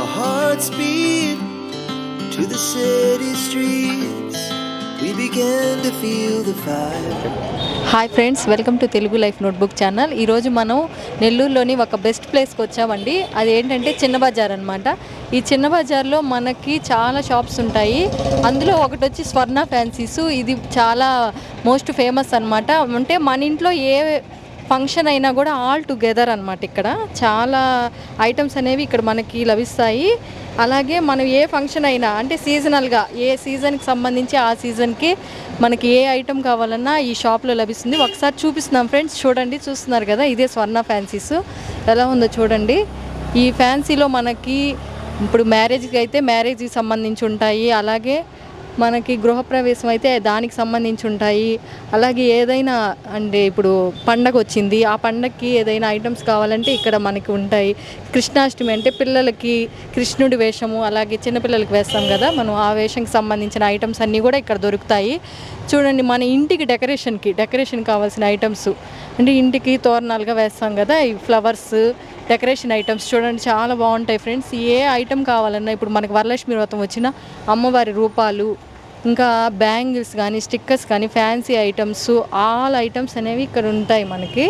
Our hearts beat to the city streets. We began to feel the fire. Hi friends, welcome to Telugu life notebook channel. ఈరోజు మనం నెల్లూరులోని ఒక best ప్లేస్కి వచ్చామండి. అది ఏంటంటే చిన్న బజార్ అనమాట. ఈ చిన్న బజార్లో మనకి చాలా షాప్స్ ఉంటాయి. అందులో ఒకటి వచ్చి స్వర్ణ ఫ్యాన్సీస్. ఇది చాలా మోస్ట్ ఫేమస్ అనమాట. అంటే మన ఇంట్లో ఏ ఫంక్షన్ అయినా కూడా ఆల్ టుగెదర్ అనమాట. ఇక్కడ చాలా ఐటమ్స్ అనేవి ఇక్కడ మనకి లభిస్తాయి. అలాగే మనం ఏ ఫంక్షన్ అయినా అంటే సీజనల్గా ఏ సీజన్కి సంబంధించి ఆ సీజన్కి మనకి ఏ ఐటమ్ కావాలన్నా ఈ షాప్లో లభిస్తుంది. ఒకసారి చూపిస్తున్నాం ఫ్రెండ్స్, చూడండి. చూస్తున్నారు కదా, ఇదే స్వర్ణ ఫ్యాన్సీస్. ఎలా ఉందో చూడండి. ఈ ఫ్యాన్సీలో మనకి ఇప్పుడు మ్యారేజ్కి అయితే మ్యారేజ్కి సంబంధించి ఉంటాయి. అలాగే మనకి గృహప్రవేశం అయితే దానికి సంబంధించి ఉంటాయి. అలాగే ఏదైనా అంటే ఇప్పుడు పండగ వచ్చింది, ఆ పండగకి ఏదైనా ఐటమ్స్ కావాలంటే ఇక్కడ మనకి ఉంటాయి. కృష్ణాష్టమి అంటే పిల్లలకి కృష్ణుడి వేషము, అలాగే చిన్నపిల్లలకి వేస్తాం కదా మనం, ఆ వేషంకి సంబంధించిన ఐటమ్స్ అన్నీ కూడా ఇక్కడ దొరుకుతాయి. చూడండి, మన ఇంటికి డెకరేషన్ కావాల్సిన ఐటమ్స్ అంటే ఇంటికి తోరణాలుగా వేస్తాం కదా, ఈ ఫ్లవర్స్ డెకరేషన్ ఐటమ్స్ చూడండి, చాలా బాగుంటాయి ఫ్రెండ్స్. ఏ ఐటమ్ కావాలన్నా ఇప్పుడు మనకి వరలక్ష్మి వ్రతం వచ్చిన అమ్మవారి రూపాలు, ఇంకా బ్యాంగిల్స్ కానీ స్టిక్కర్స్ కానీ ఫ్యాన్సీ ఐటమ్స్, ఆల్ ఐటమ్స్ అనేవి ఇక్కడ ఉంటాయి మనకి.